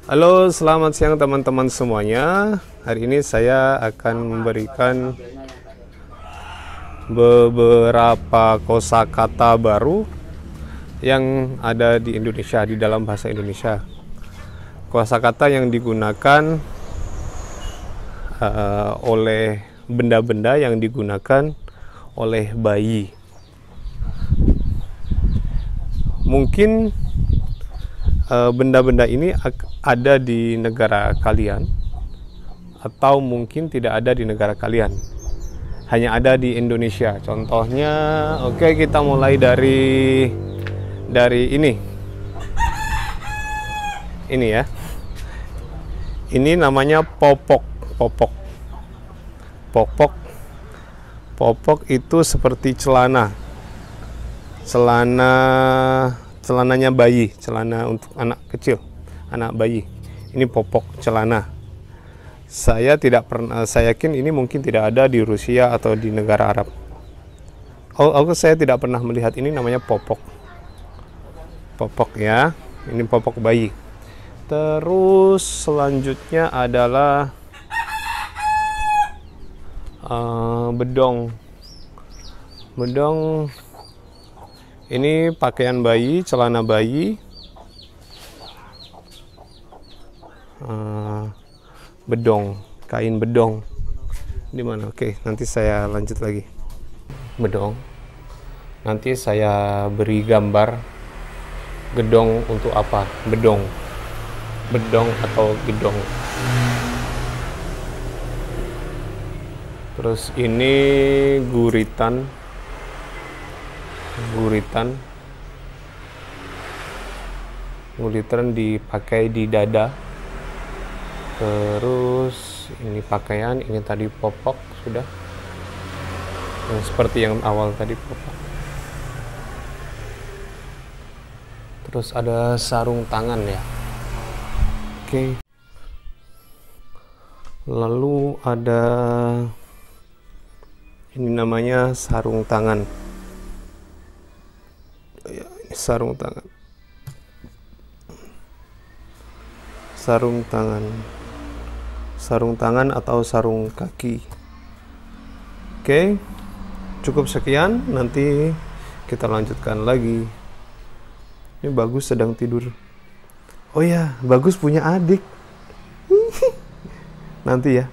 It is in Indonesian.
Halo, selamat siang teman-teman semuanya. Hari ini saya akan memberikan beberapa kosakata baru yang ada di Indonesia, di dalam bahasa Indonesia. Kosakata yang digunakan oleh benda-benda yang digunakan oleh bayi. Mungkin benda-benda ini ada di negara kalian, atau mungkin tidak ada di negara kalian, hanya ada di Indonesia. Contohnya, oke, kita mulai dari ini ya. Ini namanya popok. Popok itu seperti celananya bayi, celana untuk anak kecil, anak bayi. Ini popok celana. Saya yakin ini mungkin tidak ada di Rusia atau di negara Arab. Saya tidak pernah melihat ini, namanya popok ya. Ini popok bayi. Terus selanjutnya adalah bedong. Ini pakaian bayi, celana bayi. Bedong, kain bedong. Di mana? Oke, nanti saya lanjut lagi. Bedong. Nanti saya beri gambar gedong untuk apa? Bedong atau gedong. Terus ini guritan dipakai di dada. Terus ini pakaian, ini tadi popok sudah, yang seperti yang awal tadi popok. Terus ada sarung tangan ya. Oke. Lalu ada ini namanya sarung tangan. Ya, ini sarung tangan atau sarung kaki. Oke, cukup sekian. Nanti kita lanjutkan lagi. Ini Bagus sedang tidur. Oh ya, Bagus punya adik. Nanti ya.